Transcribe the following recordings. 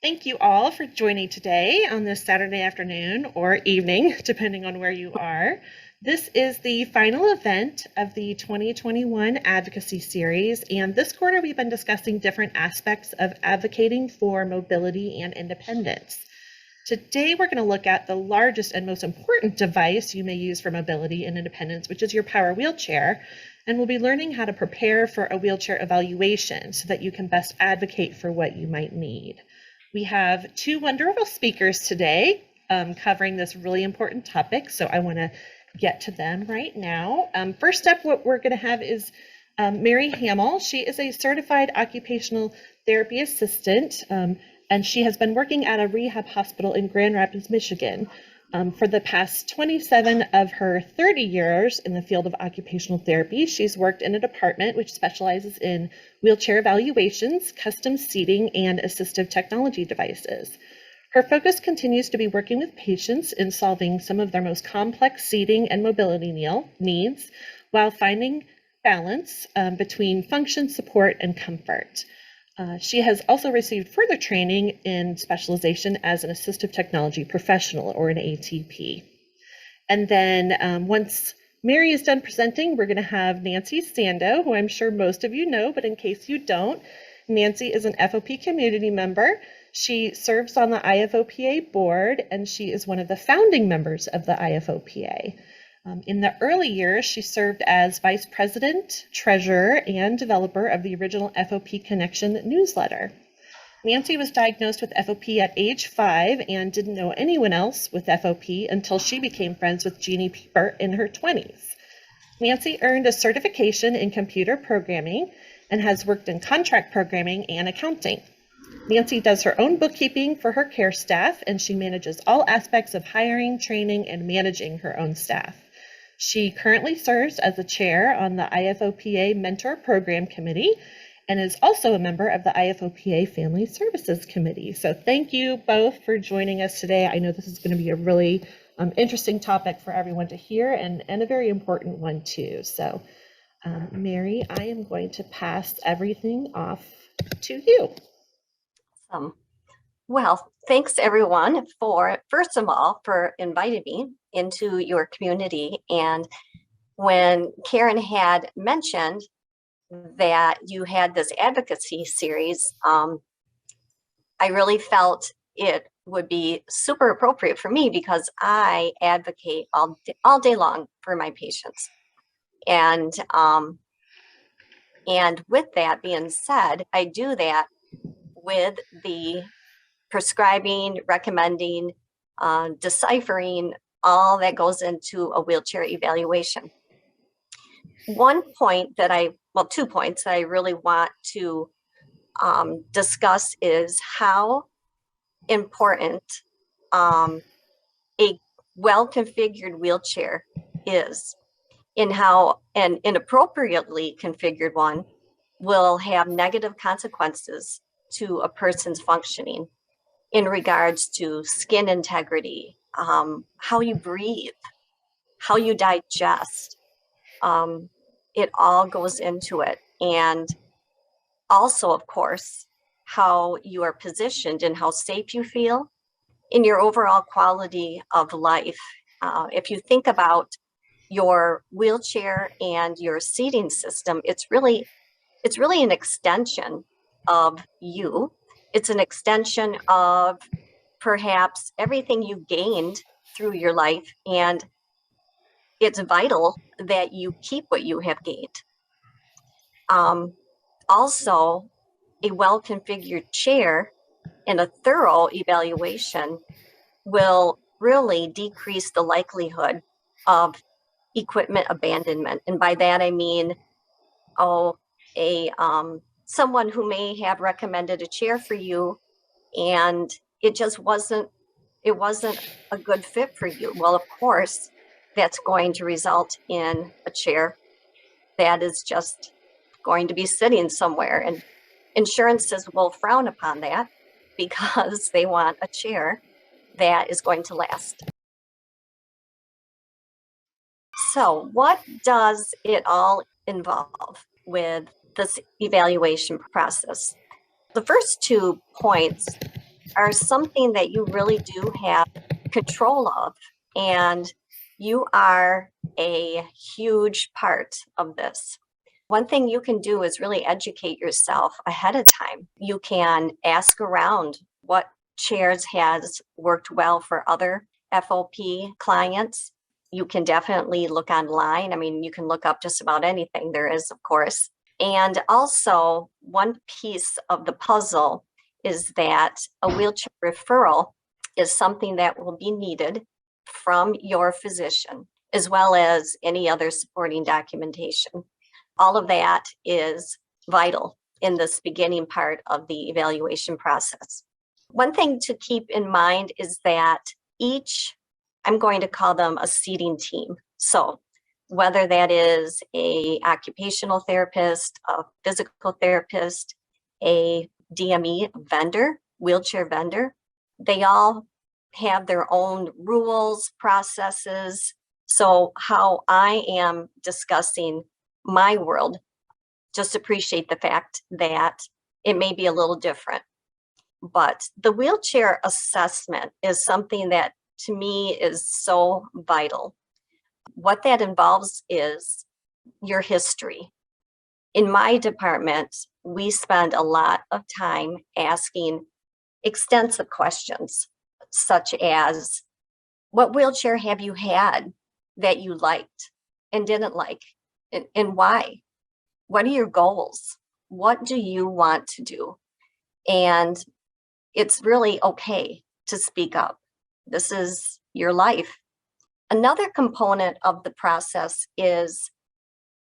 Thank you all for joining today on this Saturday afternoon or evening, depending on where you are. This is the final event of the 2021 Advocacy Series, and this quarter we've been discussing different aspects of advocating for mobility and independence. Today we're going to look at the largest and most important device you may use for mobility and independence, which is your power wheelchair, and we'll be learning how to prepare for a wheelchair evaluation so that you can best advocate for what you might need. We have two wonderful speakers today covering this really important topic, so I want to get to them right now. First up, what we're going to have is Mary Hamell. She is a certified occupational therapy assistant, and she has been working at a rehab hospital in Grand Rapids, Michigan. For the past 27 of her 30 years in the field of occupational therapy, she's worked in a department which specializes in wheelchair evaluations, custom seating, and assistive technology devices. Her focus continues to be working with patients in solving some of their most complex seating and mobility needs while finding balance between function, support, and comfort. She has also received further training in specialization as an assistive technology professional, or an ATP. And then once Mary is done presenting, we're going to have Nancy Sando, who I'm sure most of you know, but in case you don't, Nancy is an FOP community member. She serves on the IFOPA board, and she is one of the founding members of the IFOPA. In the early years, she served as vice president, treasurer, and developer of the original FOP Connection newsletter. Nancy was diagnosed with FOP at age 5 and didn't know anyone else with FOP until she became friends with Jeannie Pieper in her 20s. Nancy earned a certification in computer programming and has worked in contract programming and accounting. Nancy does her own bookkeeping for her care staff, and she manages all aspects of hiring, training, and managing her own staff. She currently serves as the chair on the IFOPA Mentor Program Committee and is also a member of the IFOPA Family Services Committee. So thank you both for joining us today. I know this is going to be a really interesting topic for everyone to hear, and a very important one too. So Mary, I am going to pass everything off to you. Well, thanks everyone first of all, for inviting me into your community. And when Karen had mentioned that you had this advocacy series, I really felt it would be super appropriate for me because I advocate all day long for my patients. And with that being said, I do that with the prescribing, recommending, deciphering, all that goes into a wheelchair evaluation. One point that two points that I really want to discuss is how important a well-configured wheelchair is, and how an inappropriately configured one will have negative consequences to a person's functioning in regards to skin integrity, how you breathe, how you digest. It all goes into it. And also, of course, how you are positioned and how safe you feel in your overall quality of life. If you think about your wheelchair and your seating system, it's really an extension of you. It's an extension of perhaps everything you gained through your life, and it's vital that you keep what you have gained. Also, a well-configured chair and a thorough evaluation will really decrease the likelihood of equipment abandonment. And by that I mean, someone who may have recommended a chair for you and it just wasn't a good fit for you. Well, of course, that's going to result in a chair that is just going to be sitting somewhere, and insurances will frown upon that because they want a chair that is going to last. So what does it all involve with this evaluation process? The first 2 points are something that you really do have control of, and you are a huge part of this. One thing you can do is really educate yourself ahead of time. You can ask around what chairs has worked well for other FOP clients. You can definitely look online. I mean, you can look up just about anything there is, of course. And also, one piece of the puzzle is that a wheelchair referral is something that will be needed from your physician, as well as any other supporting documentation. All of that is vital in this beginning part of the evaluation process. One thing to keep in mind is that each, I'm going to call them a seating team. So whether that is a occupational therapist, a physical therapist, a DME vendor, wheelchair vendor, they all have their own rules, processes. So how I am discussing my world, just appreciate the fact that it may be a little different. But the wheelchair assessment is something that to me is so vital. What that involves is your history. In my department, we spend a lot of time asking extensive questions, such as, what wheelchair have you had that you liked and didn't like, and why? What are your goals? What do you want to do? And it's really okay to speak up. This is your life. Another component of the process is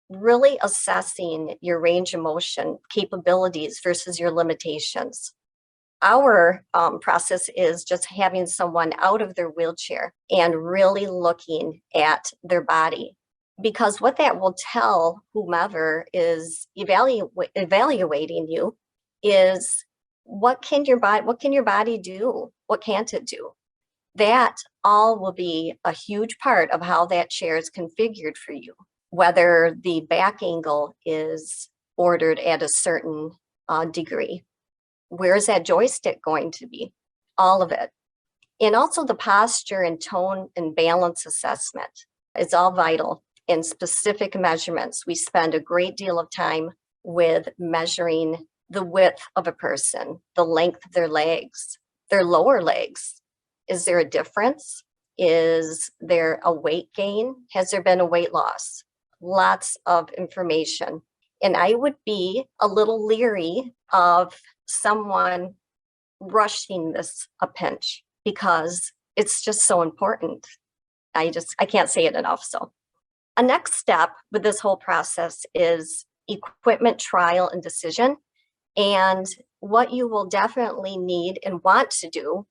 really assessing your range of motion capabilities versus your limitations. Our process is just having someone out of their wheelchair and really looking at their body, because what that will tell whomever is evaluating you is what can your body do? What can't it do? That all will be a huge part of how that chair is configured for you. Whether the back angle is ordered at a certain degree. Where's that joystick going to be? All of it. And also the posture and tone and balance assessment. It's all vital. In specific measurements, we spend a great deal of time with measuring the width of a person, the length of their legs, their lower legs. Is there a difference? Is there a weight gain? Has there been a weight loss? Lots of information. And I would be a little leery of someone rushing this a pinch, because it's just so important. I can't say it enough. So a next step with this whole process is equipment trial and decision. And what you will definitely need and want to do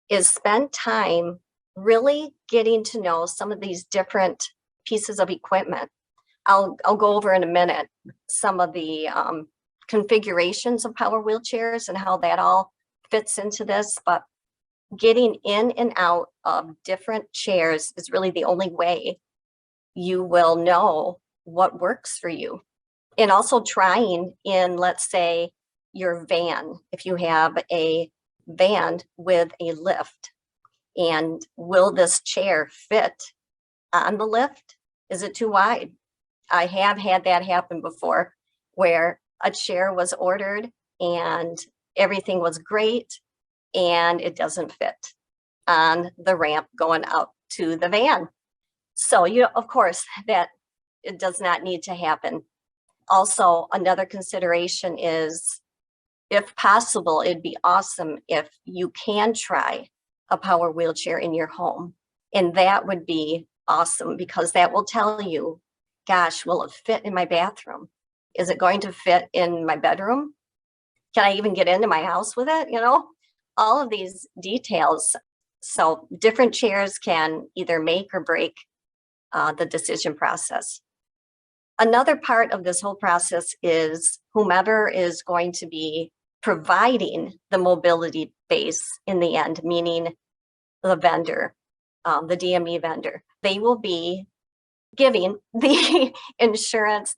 is spend time really getting to know some of these different pieces of equipment. I'll go over in a minute some of the configurations of power wheelchairs and how that all fits into this, but getting in and out of different chairs is really the only way you will know what works for you. And also trying in, let's say, your van, if you have a van with a lift, and will this chair fit on the lift? Is it too wide? I have had that happen before, where a chair was ordered and everything was great and it doesn't fit on the ramp going up to the van. So, of course, that it does not need to happen. Also, another consideration is, if possible, it'd be awesome if you can try a power wheelchair in your home. And that would be awesome, because that will tell you, gosh, will it fit in my bathroom? Is it going to fit in my bedroom? Can I even get into my house with it? All of these details. So different chairs can either make or break the decision process. Another part of this whole process is whomever is going to be providing the mobility base in the end, meaning the vendor, the DME vendor. They will be giving the insurance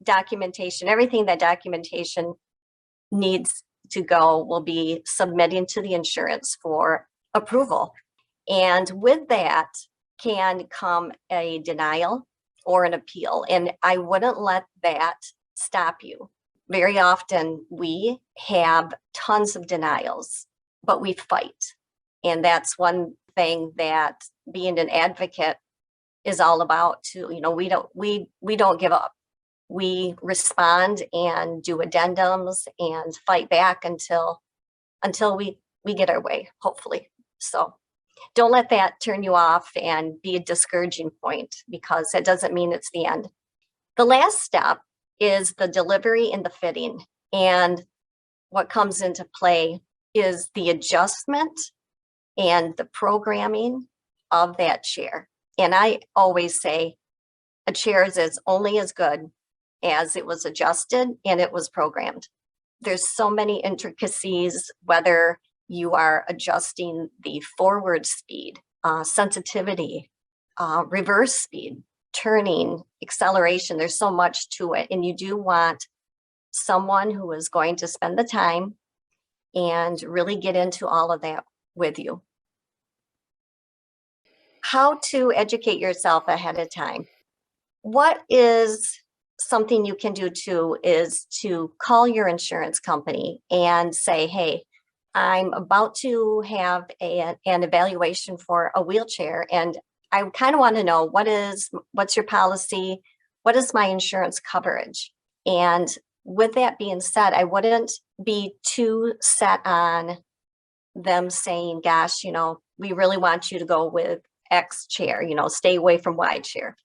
documentation, everything that documentation needs to go will be submitting to the insurance for approval. And with that can come a denial or an appeal. And I wouldn't let that stop you. Very often we have tons of denials, but we fight. And that's one thing that being an advocate is all about too. You know, we don't give up. We respond and do addendums and fight back until we get our way, hopefully. So don't let that turn you off and be a discouraging point, because that doesn't mean it's the end. The last step is the delivery and the fitting. And what comes into play is the adjustment and the programming of that chair. And I always say a chair is only as good as it was adjusted and it was programmed. There's so many intricacies, whether you are adjusting the forward speed, sensitivity, reverse speed, turning, acceleration. There's so much to it. And you do want someone who is going to spend the time and really get into all of that with you. How to educate yourself ahead of time. What is something you can do too is to call your insurance company and say, hey, I'm about to have an evaluation for a wheelchair, and I kind of want to know what's your policy? What is my insurance coverage? And with that being said, I wouldn't be too set on them saying, gosh, you know, we really want you to go with X chair, you know, stay away from Y chair.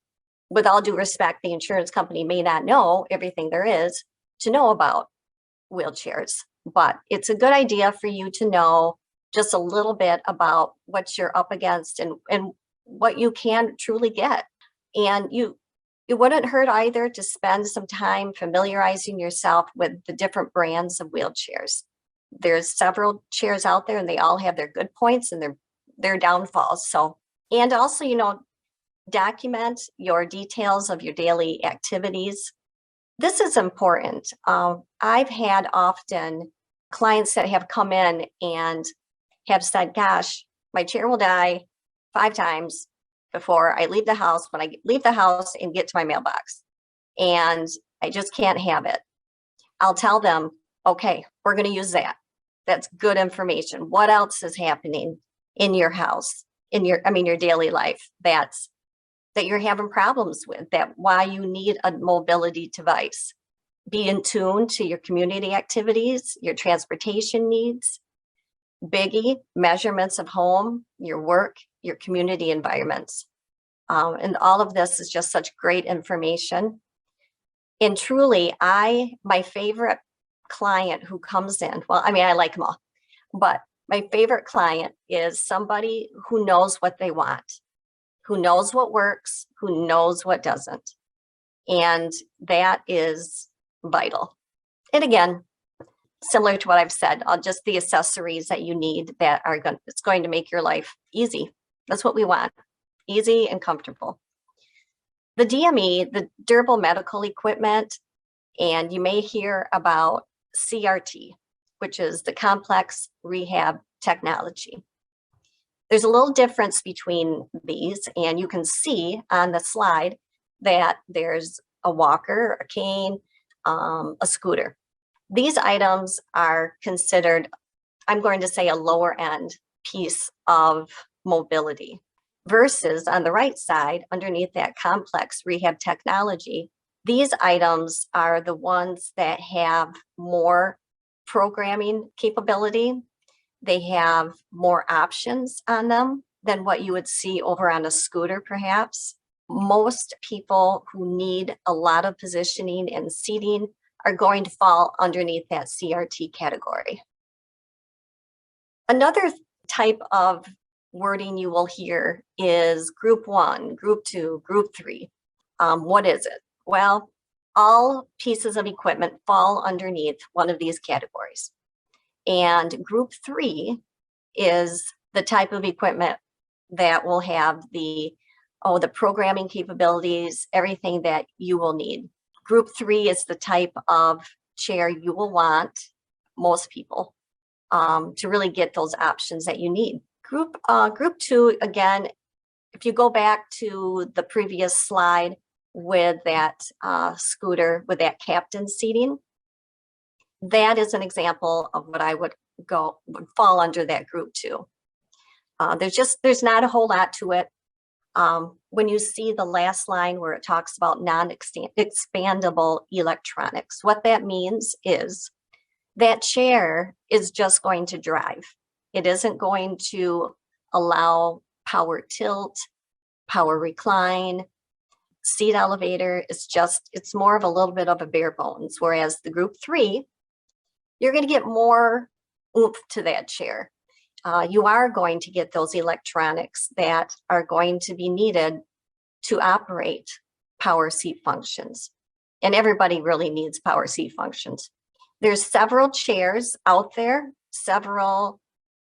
With all due respect, the insurance company may not know everything there is to know about wheelchairs, but it's a good idea for you to know just a little bit about what you're up against and what you can truly get. And it wouldn't hurt either to spend some time familiarizing yourself with the different brands of wheelchairs. There's several chairs out there and they all have their good points and their downfalls. So, and also, you know, document your details of your daily activities. This is important. I've had often clients that have come in and have said, gosh, my chair will die 5 times before I leave the house, when I leave the house and get to my mailbox, and I just can't have it. I'll tell them, okay, we're going to use that. That's good information. What else is happening in your house, your daily life that you're having problems with, that why you need a mobility device? Be in tune to your community activities, your transportation needs, biggie, measurements of home, your work, your community environments. And all of this is just such great information. And truly, my favorite client who comes in, well, I mean, I like them all, but my favorite client is somebody who knows what they want, who knows what works, who knows what doesn't. And that is vital. And again, similar to what I've said, just the accessories that you need that it's going to make your life easy. That's what we want, easy and comfortable. The DME, the durable medical equipment, and you may hear about CRT, which is the complex rehab technology. There's a little difference between these, and you can see on the slide that there's a walker, a cane, a scooter. These items are considered, I'm going to say, a lower end piece of mobility, versus on the right side, underneath that complex rehab technology, these items are the ones that have more programming capability. They have more options on them than what you would see over on a scooter, perhaps. Most people who need a lot of positioning and seating are going to fall underneath that CRT category. Another type of wording you will hear is group 1, group 2, group 3. What is it? Well, all pieces of equipment fall underneath one of these categories. And group 3 is the type of equipment that will have the programming capabilities, everything that you will need. Group 3 is the type of chair you will want most people to really get those options that you need. Group 2, again, if you go back to the previous slide with that scooter, with that captain seating, that is an example of what I would fall under that group 2. There's not a whole lot to it. When you see the last line where it talks about non-expandable electronics, what that means is that chair is just going to drive. It isn't going to allow power tilt, power recline, seat elevator. It's more of a little bit of a bare bones. Whereas the group 3, you're going to get more oomph to that chair. You are going to get those electronics that are going to be needed to operate power seat functions. And everybody really needs power seat functions. There's several chairs out there, several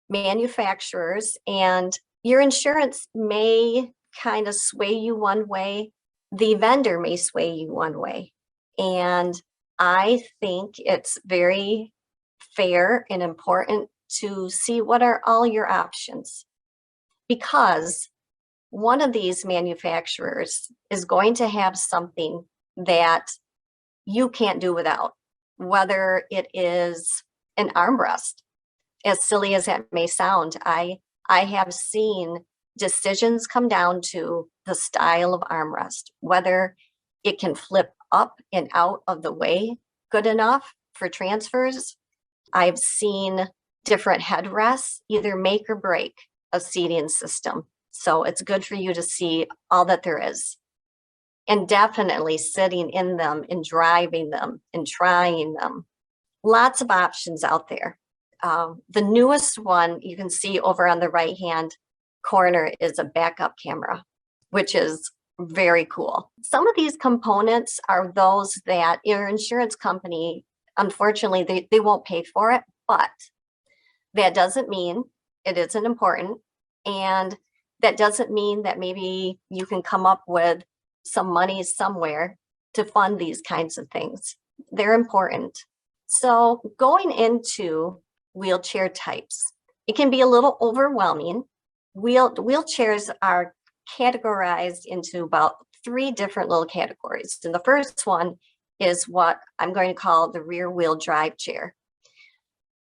manufacturers, and your insurance may kind of sway you one way. The vendor may sway you one way. And I think it's very fair and important to see what are all your options, because one of these manufacturers is going to have something that you can't do without, whether it is an armrest. As silly as that may sound, I have seen decisions come down to the style of armrest, whether it can flip up and out of the way good enough for transfers. I've seen different headrests either make or break a seating system. So it's good for you to see all that there is. And definitely sitting in them and driving them and trying them. Lots of options out there. The newest one you can see over on the right-hand corner is a backup camera, which is very cool. Some of these components are those that your insurance company, unfortunately, they won't pay for it, but that doesn't mean it isn't important. And that doesn't mean that maybe you can come up with some money somewhere to fund these kinds of things. They're important. So going into wheelchair types, it can be a little overwhelming. Wheelchairs are categorized into about 3 different little categories. And the first one is what I'm going to call the rear wheel drive chair.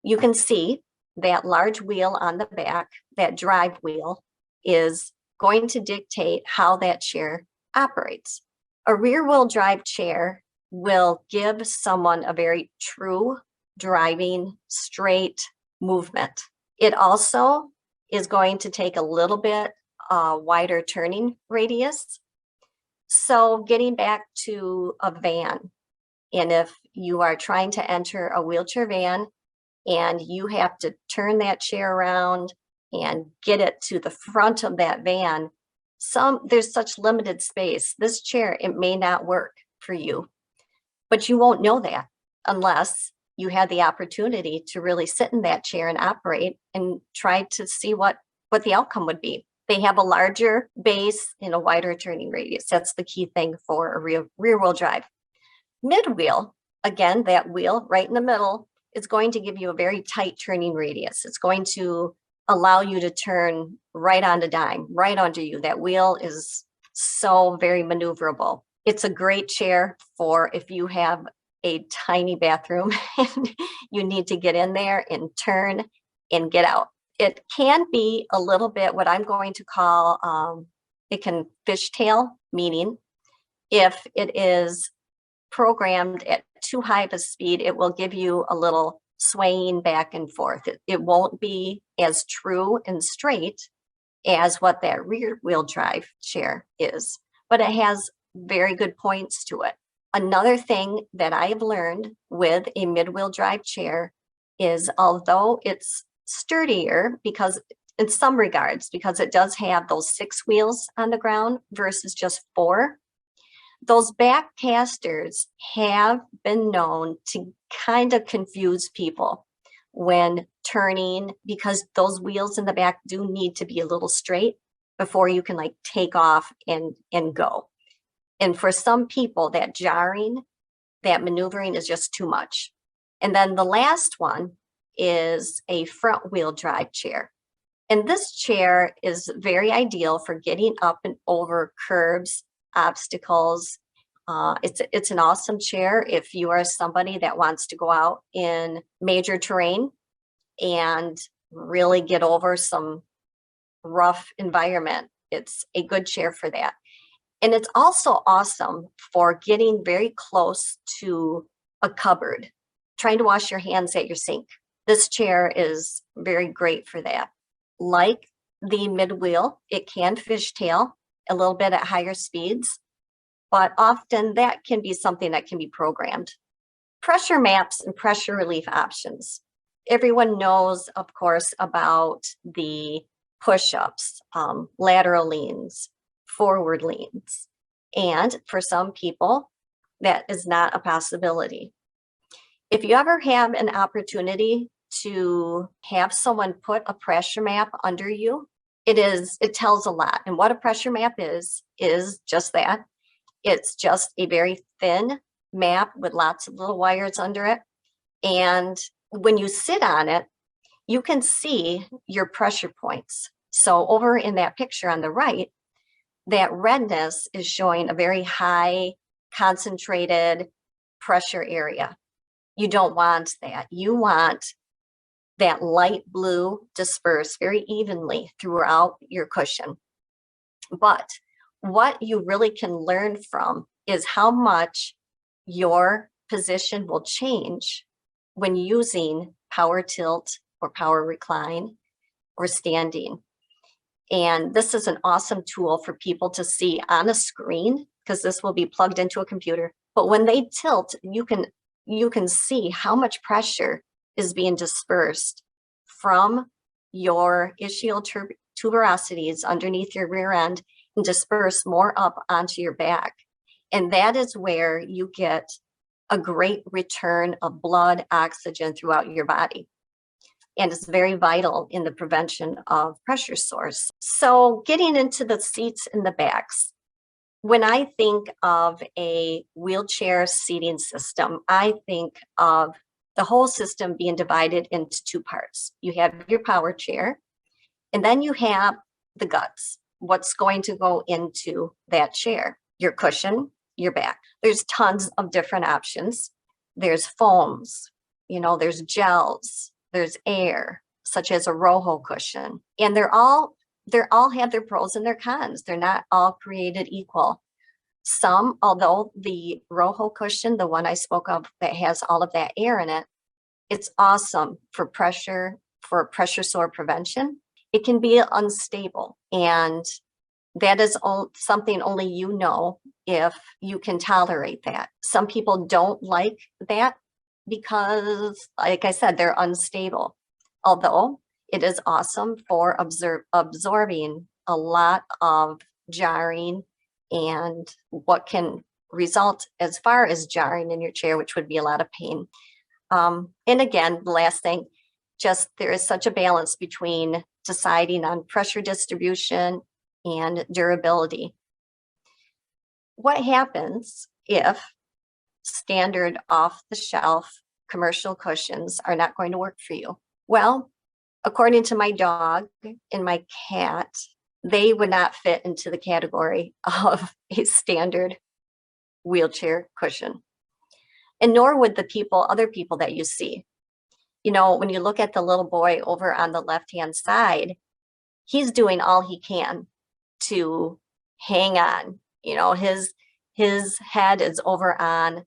You can see that large wheel on the back, that drive wheel, is going to dictate how that chair operates. A rear wheel drive chair will give someone a very true driving, straight movement. It also is going to take a little bit wider turning radius. So getting back to a van, and if you are trying to enter a wheelchair van and you have to turn that chair around and get it to the front of that van, there's such limited space. This chair, it may not work for you, but you won't know that unless you had the opportunity to really sit in that chair and operate and try to see what the outcome would be. They have a larger base and a wider turning radius. That's the key thing for a rear wheel drive. Mid wheel, again, that wheel right in the middle, is going to give you a very tight turning radius. It's going to allow you to turn right on the dime, right onto you. That wheel is so very maneuverable. It's a great chair for if you have a tiny bathroom and you need to get in there and turn and get out. It can be a little bit what I'm going to call, it can fishtail, meaning if it is programmed at too high of a speed, it will give you a little swaying back and forth. It won't be as true and straight as what that rear wheel drive chair is, but it has very good points to it. Another thing that I have learned with a mid-wheel drive chair is, although it's sturdier because in some regards, because it does have those 6 wheels on the ground versus just 4, those back casters have been known to kind of confuse people when turning, because those wheels in the back do need to be a little straight before you can like take off and go. And for some people, that jarring, that maneuvering is just too much. And then the last one is a front wheel drive chair. And this chair is very ideal for getting up and over curbs, obstacles. It's an awesome chair if you are somebody that wants to go out in major terrain and really get over some rough environment. It's a good chair for that. And it's also awesome for getting very close to a cupboard, trying to wash your hands at your sink. This chair is very great for that. Like the mid-wheel, it can fishtail a little bit at higher speeds, but often that can be something that can be programmed. Pressure maps and pressure relief options. Everyone knows, of course, about the push-ups, lateral leans, forward leans. And for some people, that is not a possibility. If you ever have an opportunity to have someone put a pressure map under you, it tells a lot. And what a pressure map is just that. It's just a very thin map with lots of little wires under it. And when you sit on it, you can see your pressure points. So over in that picture on the right, that redness is showing a very high concentrated pressure area. You don't want that. You want that light blue dispersed very evenly throughout your cushion. But what you really can learn from is how much your position will change when using power tilt or power recline or standing. And this is an awesome tool for people to see on a screen, because this will be plugged into a computer. But when they tilt, you can see how much pressure is being dispersed from your ischial tuberosities underneath your rear end and disperse more up onto your back. And that is where you get a great return of blood oxygen throughout your body. And it's very vital in the prevention of pressure sores. So getting into the seats in the backs. When I think of a wheelchair seating system, I think of the whole system being divided into two parts. You have your power chair, and then you have the guts. What's going to go into that chair? Your cushion, your back. There's tons of different options. There's foams, there's gels, there's air, such as a Roho cushion. And they're all have their pros and their cons. They're not all created equal. Some, although the Roho cushion, the one I spoke of that has all of that air in it, it's awesome for pressure sore prevention. It can be unstable, and that is something only you know if you can tolerate that. Some people don't like that because, like I said, they're unstable. Although it is awesome for absorbing a lot of jarring and what can result as far as jarring in your chair, which would be a lot of pain. And again, the last thing, just there is such a balance between deciding on pressure distribution and durability. What happens if standard off-the-shelf commercial cushions are not going to work for you? Well, according to my dog and my cat, they would not fit into the category of a standard wheelchair cushion. And nor would other people that you see. When you look at the little boy over on the left-hand side, he's doing all he can to hang on. His head is over on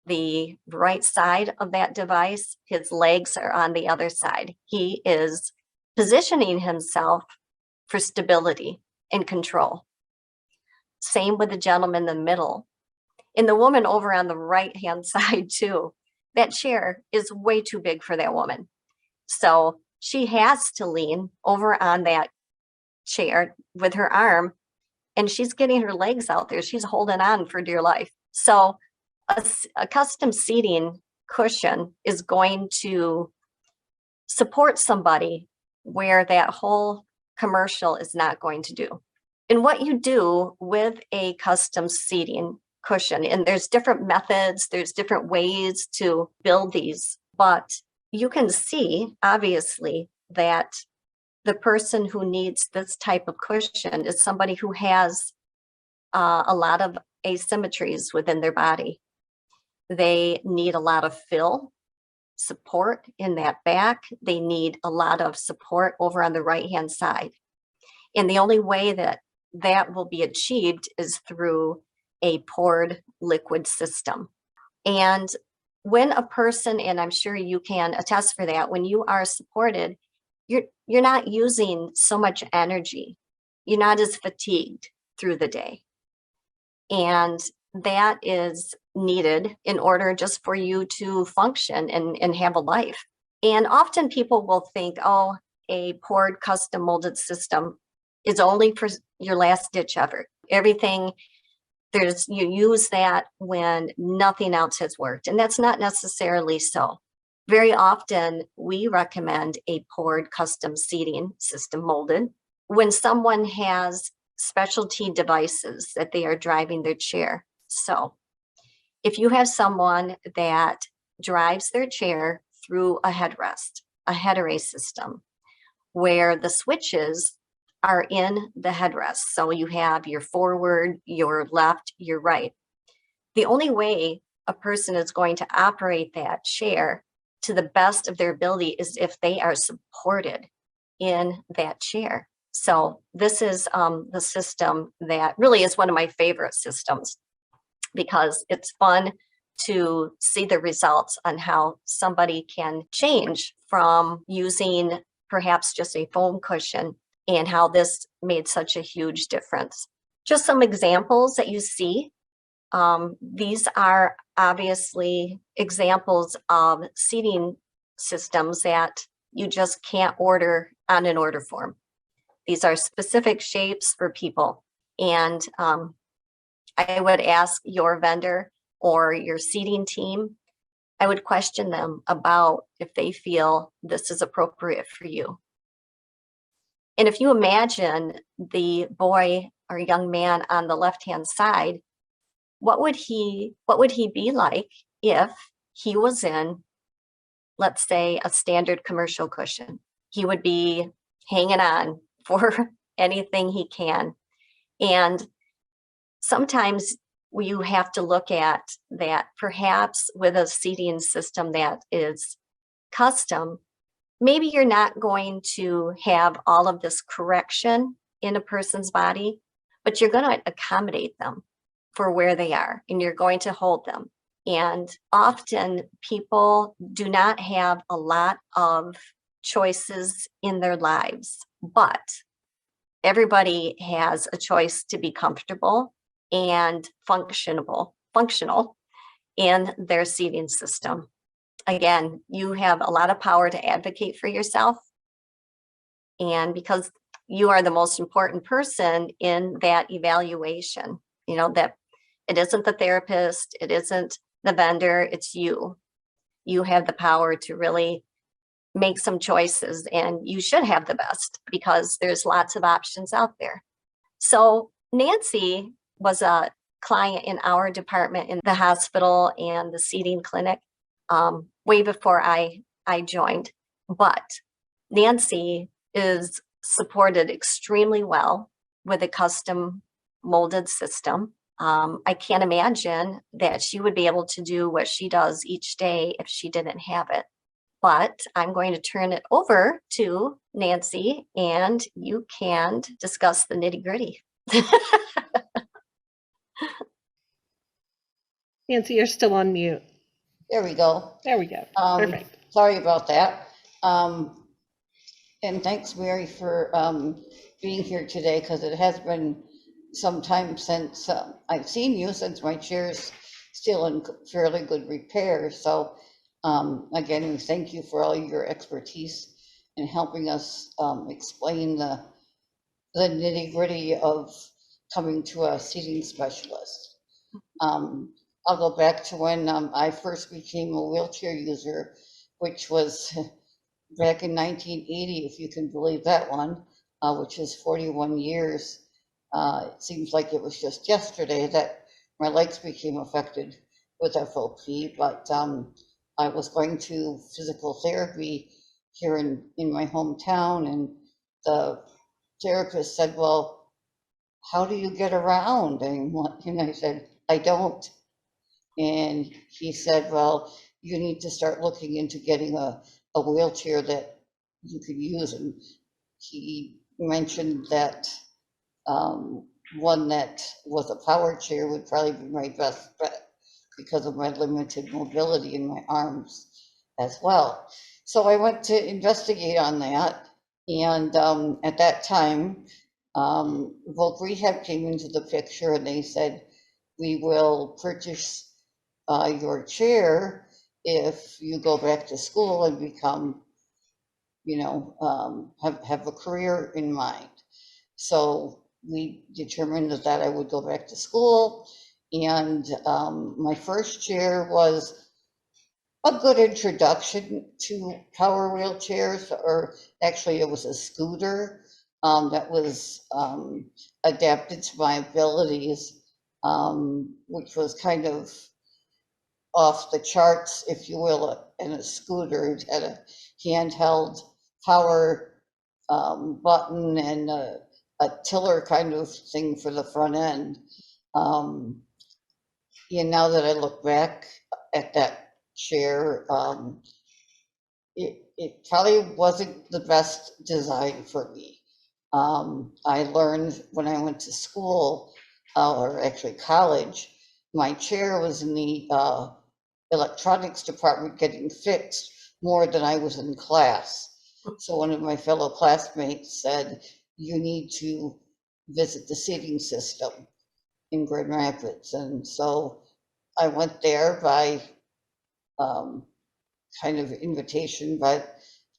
the right side of that device. His legs are on the other side. He is positioning himself for stability and control. Same with the gentleman in the middle. And the woman over on the right-hand side too. That chair is way too big for that woman. So she has to lean over on that chair with her arm, and she's getting her legs out there. She's holding on for dear life. So a custom seating cushion is going to support somebody where that whole commercial is not going to do. And what you do with a custom seating cushion, and there's different methods, there's different ways to build these But you can see, obviously, that the person who needs this type of cushion is somebody who has a lot of asymmetries within their body. They need a lot of fill, support in that back. They need a lot of support over on the right-hand side. And the only way that that will be achieved is through a poured liquid system. And when a person, and I'm sure you can attest for that, when you are supported, you're not using so much energy. You're not as fatigued through the day. And that is needed in order just for you to function and have a life. And often people will think, oh, a poured custom molded system is only for your last ditch effort. Everything, you use that when nothing else has worked. And that's not necessarily so. Very often we recommend a poured custom seating system molded when someone has specialty devices that they are driving their chair. So if you have someone that drives their chair through a headrest, a head array system, where the switches are in the headrest. So you have your forward, your left, your right. The only way a person is going to operate that chair to the best of their ability is if they are supported in that chair. So this is the system that really is one of my favorite systems, because it's fun to see the results on how somebody can change from using perhaps just a foam cushion and how this made such a huge difference. Just some examples that you see. These are obviously examples of seating systems that you just can't order on an order form. These are specific shapes for people. And I would ask your vendor or your seating team, I would question them about if they feel this is appropriate for you. And if you imagine the boy or young man on the left-hand side, what would he be like if he was in, let's say, a standard commercial cushion? He would be hanging on for anything he can. And sometimes you have to look at that perhaps with a seating system that is custom, maybe you're not going to have all of this correction in a person's body, but you're going to accommodate them for where they are, and you're going to hold them. And often people do not have a lot of choices in their lives, but everybody has a choice to be comfortable and functional in their seating system. Again, you have a lot of power to advocate for yourself, and because you are the most important person in that evaluation, you know, that it isn't the therapist, it isn't the vendor, it's you. You have the power to really make some choices, and you should have the best because there's lots of options out there. So Nancy was a client in our department in the hospital and the seating clinic way before I joined. But Nancy is supported extremely well with a custom molded system. I can't imagine that she would be able to do what she does each day if she didn't have it. But I'm going to turn it over to Nancy, and you can discuss the nitty-gritty. Nancy, you're still on mute. There we go. There we go. Perfect. Sorry about that. And thanks, Mary, for being here today, because it has been some time since I've seen you, since my chair's still in fairly good repair. So again, we thank you for all your expertise in helping us explain the nitty-gritty of coming to a seating specialist. I'll go back to when I first became a wheelchair user, which was back in 1980, if you can believe that one, which is 41 years. It seems like it was just yesterday that my legs became affected with FOP, but I was going to physical therapy here in my hometown, and the therapist said, well, how do you get around? And I said, I don't. And he said, well, you need to start looking into getting a wheelchair that you could use. And he mentioned that one that was a power chair would probably be my best bet because of my limited mobility in my arms as well. So I went to investigate on that. And at that time, Voc Rehab came into the picture, and they said, we will purchase your chair if you go back to school and become, have a career in mind. So we determined that I would go back to school, and my first chair was a good introduction to power wheelchairs, or actually it was a scooter that was adapted to my abilities, which was kind of off the charts, if you will, in a scooter. It had a handheld power button and a tiller kind of thing for the front end. Now that I look back at that chair, it probably wasn't the best design for me. I learned when I went to school, or actually college, my chair was in the electronics department getting fixed more than I was in class. So one of my fellow classmates said, you need to visit the seating system in Grand Rapids. And so I went there by kind of invitation by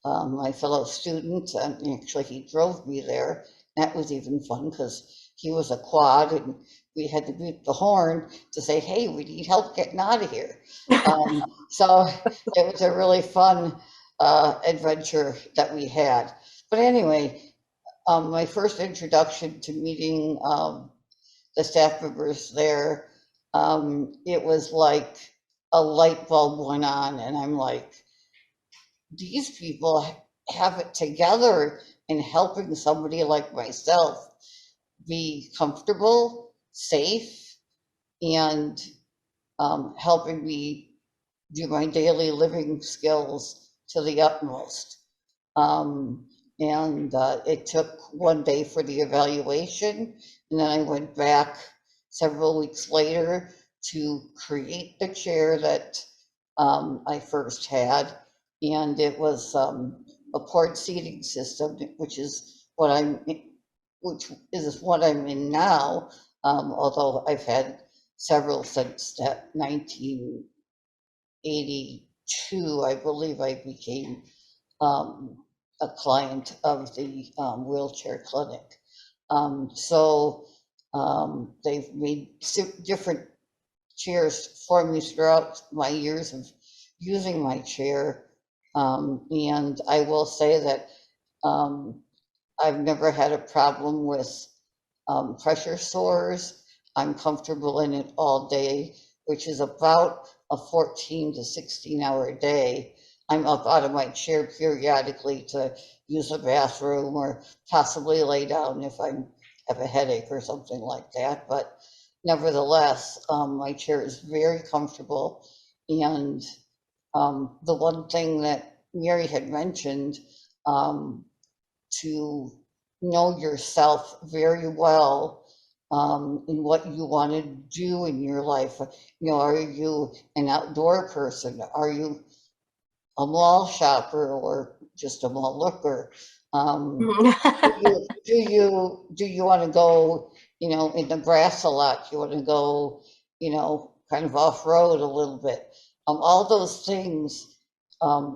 my fellow student, and actually he drove me there. That was even fun because he was a quad, and we had to beat the horn to say, hey, we need help getting out of here. So it was a really fun adventure that we had. But anyway, my first introduction to meeting the staff members there, it was like a light bulb went on, and I'm like, these people have it together in helping somebody like myself be comfortable, safe, and helping me do my daily living skills to the utmost. It took one day for the evaluation, and then I went back several weeks later to create the chair that I first had, and it was a port seating system, which is what I'm in now. Although I've had several since that 1982, I believe I became a client of the wheelchair clinic. They've made different chairs for me throughout my years of using my chair. And I will say that I've never had a problem with pressure sores. I'm comfortable in it all day, which is about a 14 to 16-hour day. I'm up out of my chair periodically to use the bathroom or possibly lay down if I have a headache or something like that. But nevertheless, my chair is very comfortable. And the one thing that Mary had mentioned, to know yourself very well in what you want to do in your life. Are you an outdoor person? Are you a mall shopper or just a mall looker? Do you want to go, in the grass a lot? You want to go, kind of off road a little bit? All those things.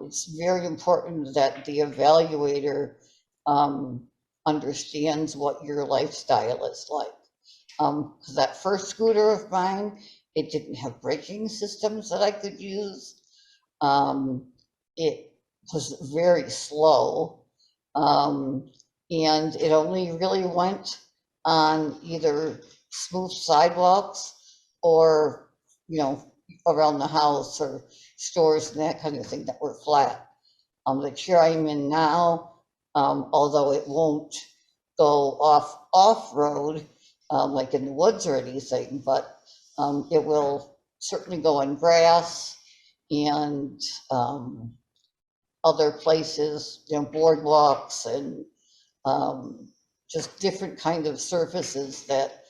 It's very important that the evaluator understands what your lifestyle is like. Because that first scooter of mine, it didn't have braking systems that I could use. It was very slow. And it only really went on either smooth sidewalks or, around the house or stores and that kind of thing that were flat. The chair I'm in now, although it won't go off-road, like in the woods or anything, but it will certainly go on grass and other places, boardwalks and just different kind of surfaces that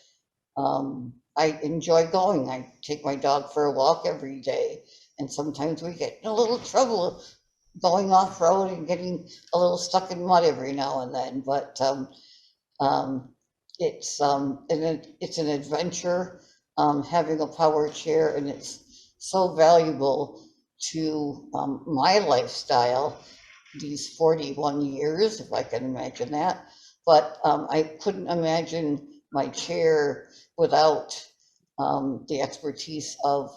I enjoy going. I take my dog for a walk every day, and sometimes we get in a little trouble going off road and getting a little stuck in mud every now and then. But it's an adventure having a power chair, and it's so valuable to my lifestyle these 41 years, if I can imagine that. But I couldn't imagine my chair without the expertise of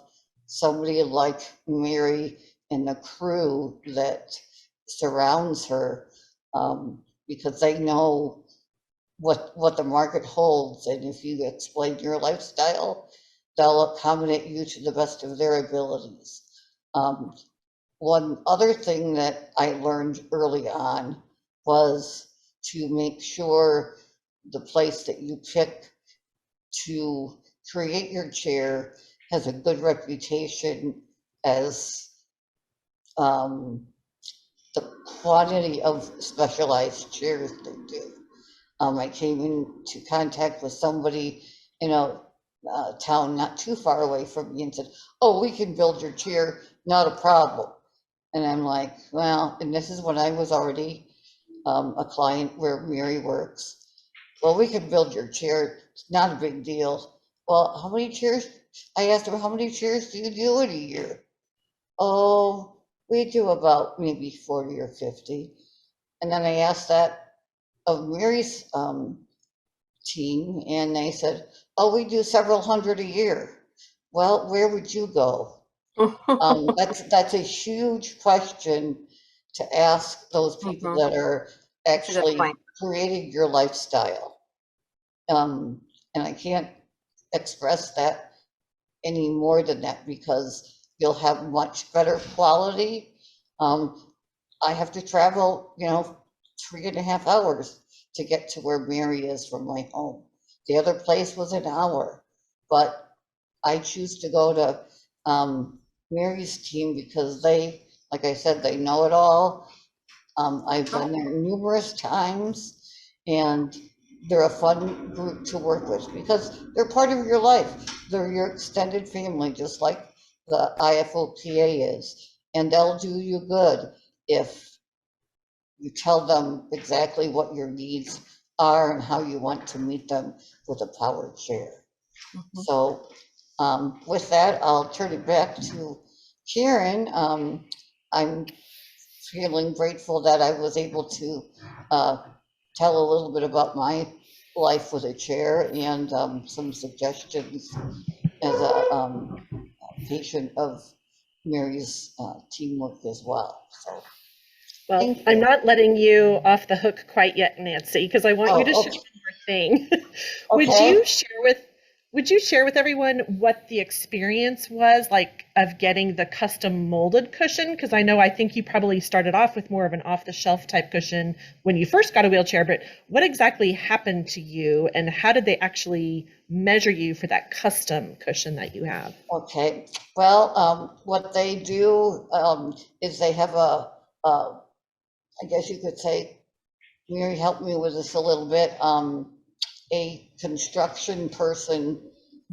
somebody like Mary and the crew that surrounds her, because they know what the market holds, and if you explain your lifestyle, they'll accommodate you to the best of their abilities. One other thing that I learned early on was to make sure the place that you pick to create your chair has a good reputation as the quantity of specialized chairs they do. I came into contact with somebody in a town not too far away from me and said, "Oh, we can build your chair, not a problem." And I'm like, well, and this is when I was already a client where Mary works. "Well, we can build your chair, it's not a big deal." "Well, how many chairs?" I asked her, "How many chairs do you do in a year?" "Oh, we do about maybe 40 or 50. And then I asked that of Mary's team, and they said, "Oh, we do several hundred a year." Well, where would you go? That's a huge question to ask those people Mhm. that are That's a good actually point. creating your lifestyle. And I can't express that any more than that, because you'll have much better quality. I have to travel, 3.5 hours to get to where Mary is from my home. The other place was an hour, but I choose to go to Mary's team because they, like I said, they know it all. I've been there numerous times, and they're a fun group to work with because they're part of your life. They're your extended family, just like the IFOPA is, and they'll do you good if you tell them exactly what your needs are and how you want to meet them with a power chair. Mhm. So with that, I'll turn it back to Karen. I'm feeling grateful that I was able to tell a little bit about my life with a chair and some suggestions as a patient of Mary's teamwork as well. So Well, thank I'm you. not letting you off the hook quite yet, Nancy, because I want you to Oh, share one more thing. Would okay. you share with everyone what the experience was like of getting the custom molded cushion? Because I think you probably started off with more of an off-the-shelf type cushion when you first got a wheelchair, but what exactly happened to you, and how did they actually measure you for that custom cushion that you have? Okay. Well, what they do is they have I guess you could say, Mary helped me with this a little bit, a construction person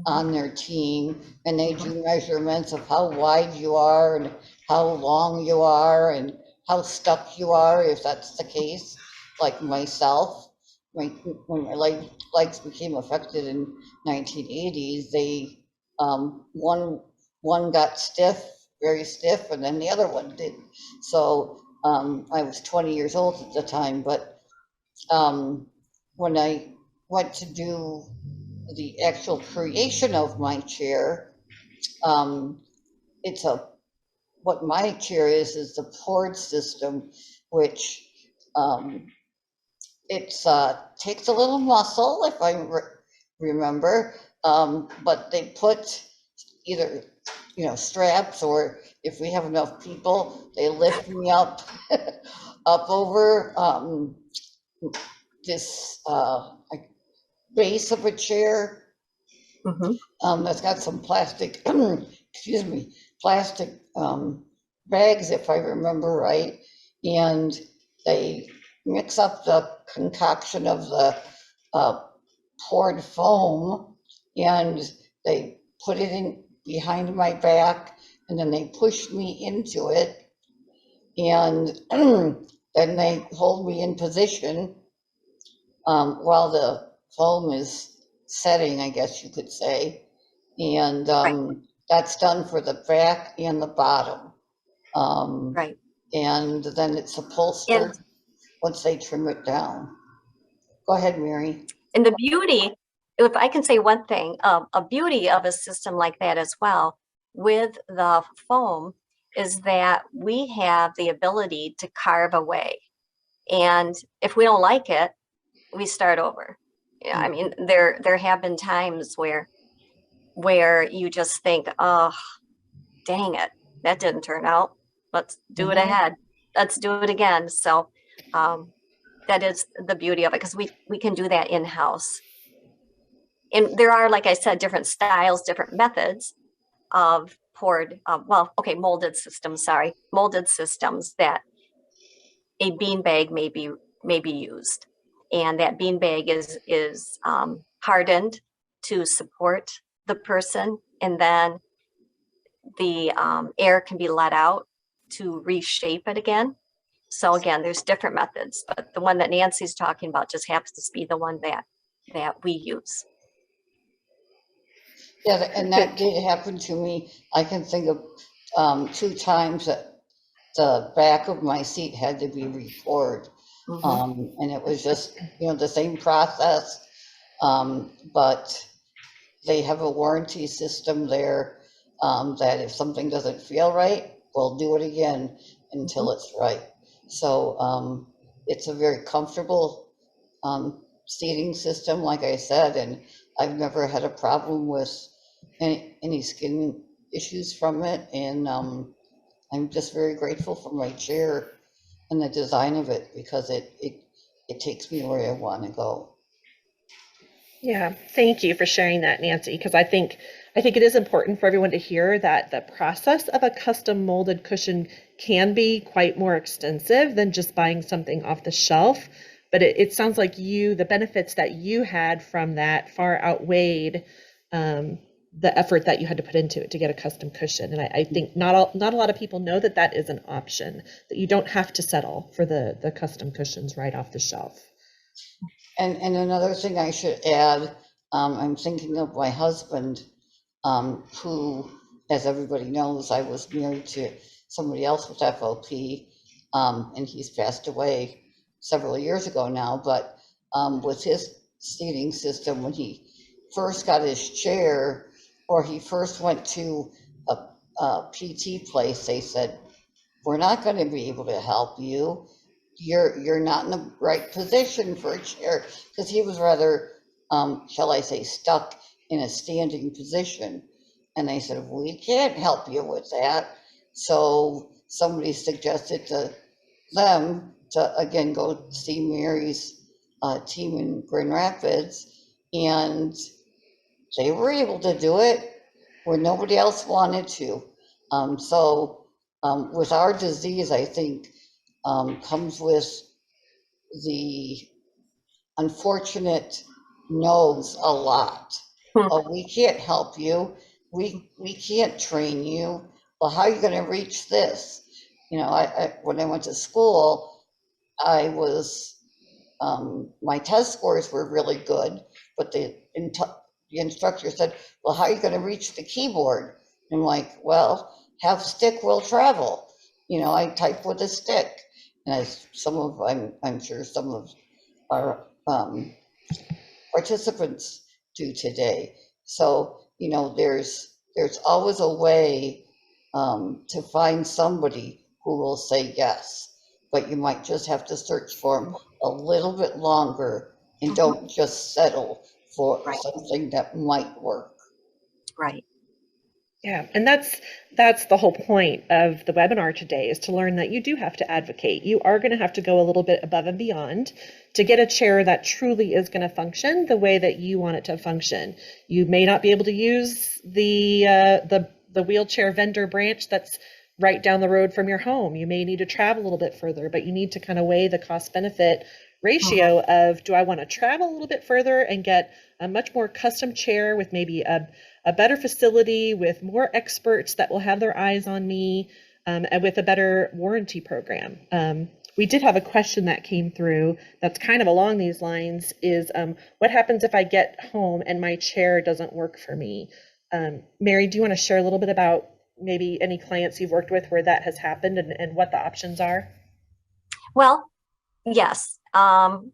on their team, and they do measurements of how wide you are and how long you are and how stuck you are, if that's the case. Like myself, when my legs became affected in 1980s, they one got stiff, very stiff, and then the other one did. So I was 20 years old at the time, but when I went to do the actual creation of my chair, um, it's what my chair is the poured system, which um, it takes a little muscle, if I remember, but they put either straps, or if we have enough people, they lift me up, up over this like base of a chair Mhm. that's got some plastic, excuse me, plastic bags, if I remember right, and they mix up the concoction of the poured foam, and they put it in behind my back, and then they push me into it, and then they hold me in position while the foam is setting, I guess you could say. And Right, that's done for the back and the bottom. Um, right. and then it's And upholstered once they trim it down. Go ahead, Mary. and the beauty, if I can say one thing, a beauty of a system like that as well with the foam is that we have the ability to carve away. And if we don't like it, we start over. Yeah, I mean, there have been times where you just think, oh, dang it, that didn't turn out. Let's do it Mhm. ahead. Let's do it again. So that is the beauty of it, because we can do that in-house. And there are, like I said, different styles, different methods of poured, molded systems, molded systems that a beanbag may be used. And that beanbag is hardened to support the person, and then the air can be let out to reshape it again. So again, there's different methods, but the one that Nancy's talking about just happens to be the one that we use. Yeah, and that did happen to me. I can think of 2 times that the back of my seat had to be re-poured. Mhm. And it was just, the same process. But they have a warranty system there that if something doesn't feel right, we'll do it again until Mhm. it's right. So it's a very comfortable seating system, like I said, and I've never had a problem with any skin issues from it. And I'm just very grateful for my chair and the design of it, because it takes me where I want to go. Yeah, thank you for sharing that, Nancy, because I think it is important for everyone to hear that the process of a custom molded cushion can be quite more extensive than just buying something off the shelf. But it sounds like the benefits that you had from that far outweighed the effort that you had to put into it to get a custom cushion. And I think not a lot of people know that that is an option, that you don't have to settle for the custom cushions right off the shelf. And another thing I should add, I'm thinking of my husband, who, as everybody knows, I was married to somebody else with FOP, and he's passed away several years ago now. But with his seating system, when he first got his chair, or he first went to a PT place, they said, "We're not going to be able to help you. You're not in the right position for a chair," because he was rather, shall I say, stuck in a standing position. And they said, "We can't help you with that." So somebody suggested to them to again go see Mary's team in Grand Rapids, and they were able to do it where nobody else wanted to. So with our disease, I think comes with the unfortunate no's a lot. Hmm. Oh, we can't help you. We can't train you. Well, how are you going to reach this? I when I went to school, I was my test scores were really good, but the instructor said, "Well, how are you going to reach the keyboard?" And I'm like, "Well, have stick will travel." I type with a stick, and as I'm sure some of our participants do today. So there's always a way to find somebody who will say yes, but you might just have to search for them a little bit longer, and Mhm. don't just settle for Right, something that might work. right. Yeah, and that's the whole point of the webinar today, is to learn that you do have to advocate. You are going to have to go a little bit above and beyond to get a chair that truly is going to function the way that you want it to function. You may not be able to use the wheelchair vendor branch that's right down the road from your home. You may need to travel a little bit further, but you need to kind of weigh the cost benefit ratio of, do I want to travel a little bit further and get a much more custom chair with maybe a better facility with more experts that will have their eyes on me, and with a better warranty program. We did have a question that came through that's kind of along these lines, is what happens if I get home and my chair doesn't work for me? Mary, do you want to share a little bit about maybe any clients you've worked with where that has happened, and what the options are? Well, yes. And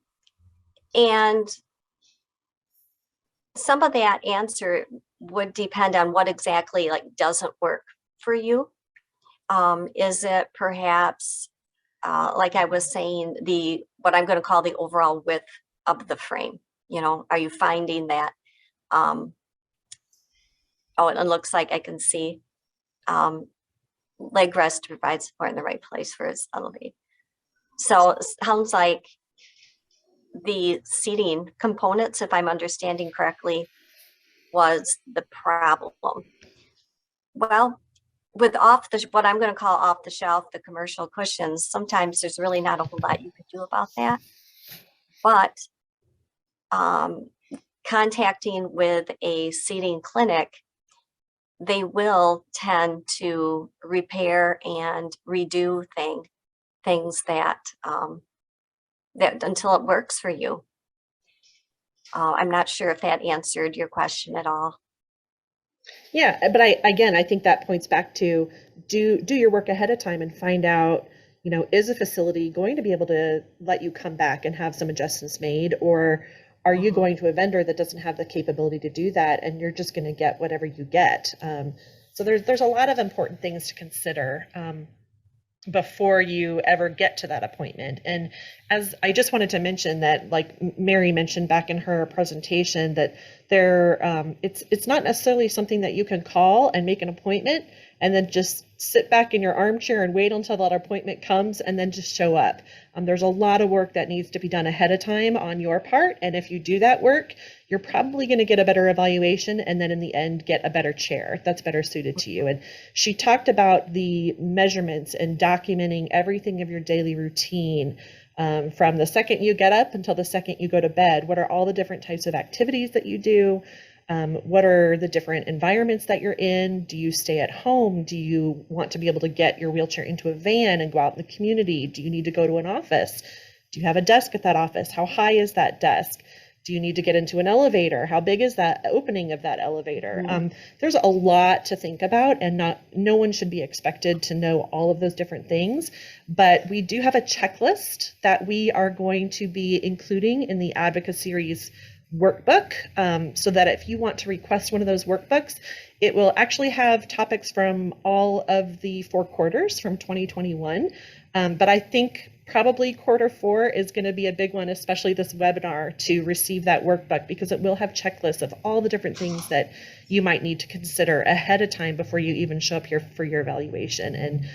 some of that answer would depend on what exactly like doesn't work for you. Is it perhaps, like I was saying, what I'm going to call the overall width of the frame? You know, are you finding that? Oh, it looks like I can see leg rest to provide support in the right place for its elevate. So it sounds like the seating components, if I'm understanding correctly, was the problem. Well, with what I'm going to call off the shelf, the commercial cushions, sometimes there's really not a whole lot you could do about that. But contacting with a seating clinic, they will tend to repair and redo things that until it works for you. I'm not sure if that answered your question at all. Yeah, but I think that points back to, do your work ahead of time and find out, is a facility going to be able to let you come back and have some adjustments made, or are you going to a vendor that doesn't have the capability to do that, and you're just going to get whatever you get? So there's a lot of important things to consider before you ever get to that appointment. And as I just wanted to mention that, like Mary mentioned back in her presentation, that it's not necessarily something that you can call and make an appointment and then just sit back in your armchair and wait until that appointment comes and then just show up. There's a lot of work that needs to be done ahead of time on your part, and if you do that work, you're probably going to get a better evaluation, and then in the end get a better chair that's better suited to you. And she talked about the measurements and documenting everything of your daily routine, from the second you get up until the second you go to bed. What are all the different types of activities that you do? What are the different environments that you're in? Do you stay at home? Do you want to be able to get your wheelchair into a van and go out in the community? Do you need to go to an office? Do you have a desk at that office? How high is that desk? Do you need to get into an elevator? How big is that opening of that elevator? There's a lot to think about, and no one should be expected to know all of those different things. But we do have a checklist that we are going to be including in the Advocacy Series workbook, so that if you want to request one of those workbooks, it will actually have topics from all of the 4 quarters from 2021. But I think probably Q4 is going to be a big one, especially this webinar, to receive that workbook, because it will have checklists of all the different things that you might need to consider ahead of time before you even show up here for your evaluation. And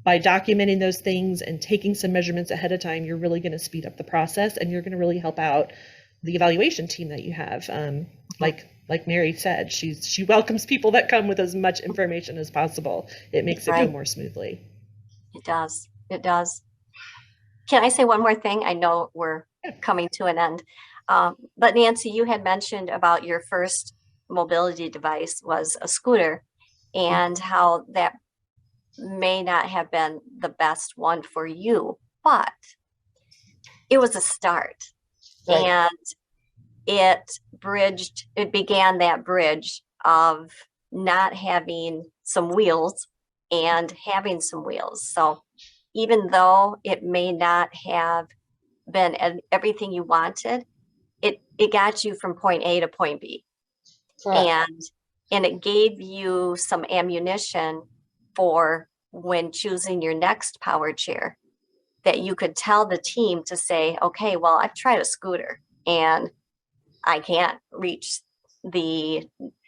by documenting those things and taking some measurements ahead of time, you're really going to speed up the process, and you're going to really help out the evaluation team that you have. Like Mary said, she welcomes people that come with as much information as possible. It makes it go more smoothly. It does. It does. Can I say one more thing? I know we're coming to an end. But Nancy, you had mentioned about your first mobility device was a scooter, and how that may not have been the best one for you, but it was a start. Right. And it began that bridge of not having some wheels and having some wheels. So even though it may not have been everything you wanted, it got you from point A to point B. Correct. And it gave you some ammunition for when choosing your next power chair, that you could tell the team to say, okay, well, I've tried a scooter and I can't reach the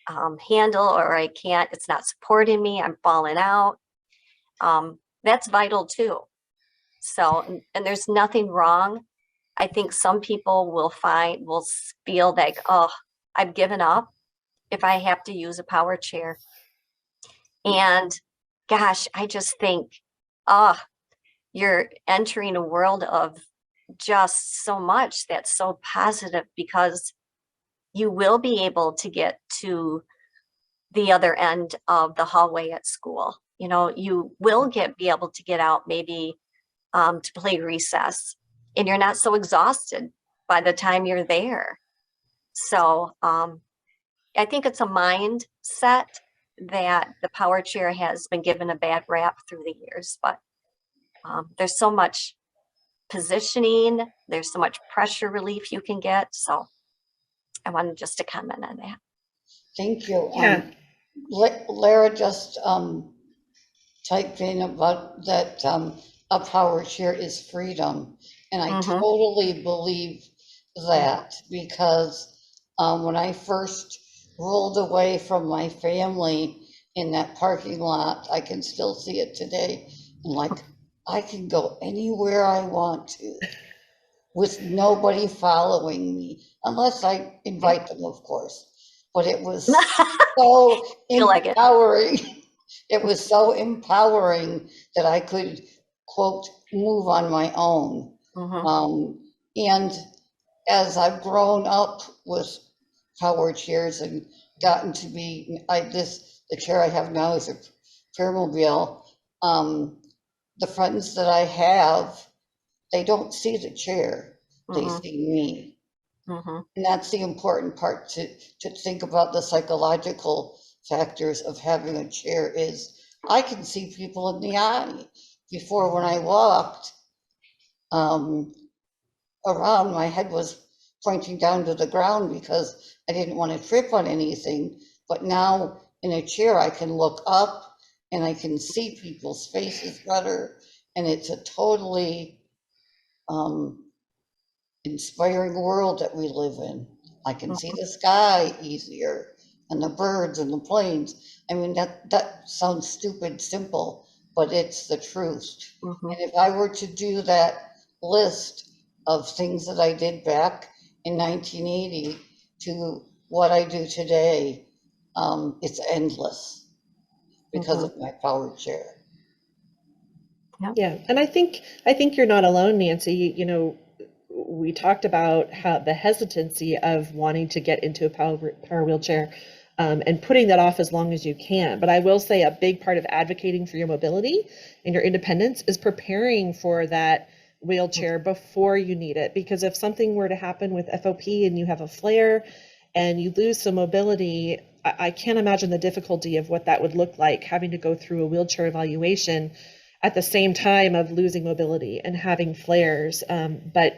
handle, or I can't, it's not supporting me, I'm falling out. That's vital too. So, and there's nothing wrong. I think some people will feel like, oh, I've given up if I have to use a power chair. And gosh, I just think, oh, you're entering a world of just so much that's so positive, because you will be able to get to the other end of the hallway at school. You know, you will be able to get out maybe to play recess, and you're not so exhausted by the time you're there. So I think it's a mindset that the power chair has been given a bad rap through the years, but there's so much positioning, there's so much pressure relief you can get. So I wanted just to comment on that. Thank you. Yeah. Lara just typed in about that a power chair is freedom. And I Mhm. totally believe that, because when I first rolled away from my family in that parking lot, I can still see it today. And like, I can go anywhere I want to with nobody following me, unless I invite them, of course. But it was so Feel like it. empowering. It was so empowering that I could, quote, move on my own. Mhm. And as I've grown up with power chairs and gotten to be, the chair I have now is a Fairmobile. The friends that I have, they don't see the chair, they Mhm. see me. Mhm. And that's the important part to think about. The psychological factors of having a chair is I can see people in the eye. Before, when I walked around, my head was pointing down to the ground because I didn't want to trip on anything. But now in a chair, I can look up and I can see people's faces better. And it's a totally inspiring world that we live in. I can see the sky easier, and the birds and the planes. I mean, that sounds stupid, simple, but it's the truth. Mhm. And if I were to do that list of things that I did back in 1980 to what I do today, it's endless because Mhm. of my power chair. Yeah, and I think you're not alone, Nancy. You know, we talked about how the hesitancy of wanting to get into a power wheelchair, and putting that off as long as you can. But I will say a big part of advocating for your mobility and your independence is preparing for that wheelchair before you need it. Because if something were to happen with FOP and you have a flare and you lose some mobility, I can't imagine the difficulty of what that would look like, having to go through a wheelchair evaluation at the same time of losing mobility and having flares. But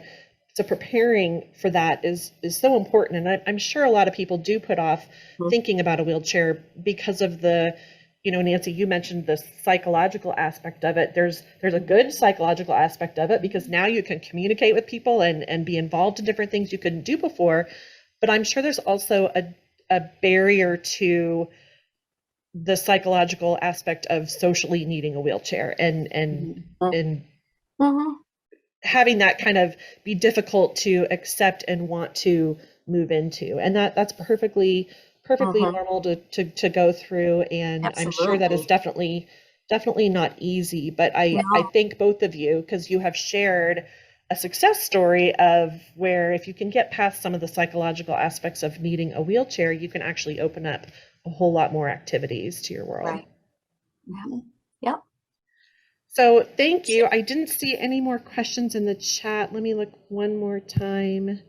so preparing for that is so important. And I'm sure a lot of people do put off thinking about a wheelchair because of the, you know, Nancy, you mentioned the psychological aspect of it. There's a good psychological aspect of it, because now you can communicate with people and be involved in different things you couldn't do before. But I'm sure there's also a barrier to the psychological aspect of socially needing a wheelchair and Mhm. having that kind of be difficult to accept and want to move into. And that's perfectly Mhm. normal to go through. And I'm sure that is Absolutely. definitely not easy. But I No. thank both of you, because you have shared a success story of where if you can get past some of the psychological aspects of needing a wheelchair, you can actually open up a whole lot more activities to your world. Right. Yeah. Yep. So thank you. I didn't see any more questions in the chat. Let me look one more time.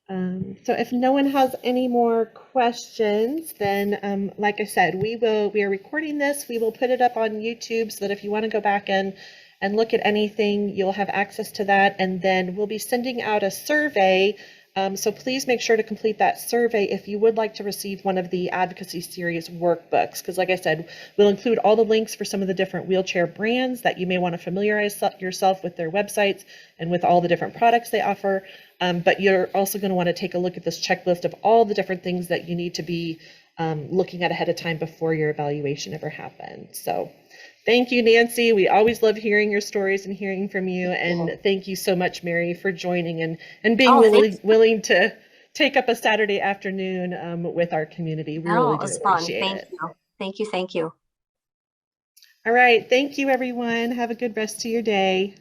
So if no one has any more questions, then like I said, we are recording this. We will put it up on YouTube so that if you want to go back and look at anything, you'll have access to that. And then we'll be sending out a survey. So please make sure to complete that survey if you would like to receive one of the advocacy series workbooks, because like I said, we'll include all the links for some of the different wheelchair brands that you may want to familiarize yourself with their websites and with all the different products they offer. But you're also going to want to take a look at this checklist of all the different things that you need to be looking at ahead of time before your evaluation ever happened. So thank you, Nancy. We always love hearing your stories and hearing from you. And thank you so much, Mary, for joining and being willing to take up a Saturday afternoon with our community. We really do appreciate it. Thank you. Thank you. All right. Thank you, everyone. Have a good rest of your day.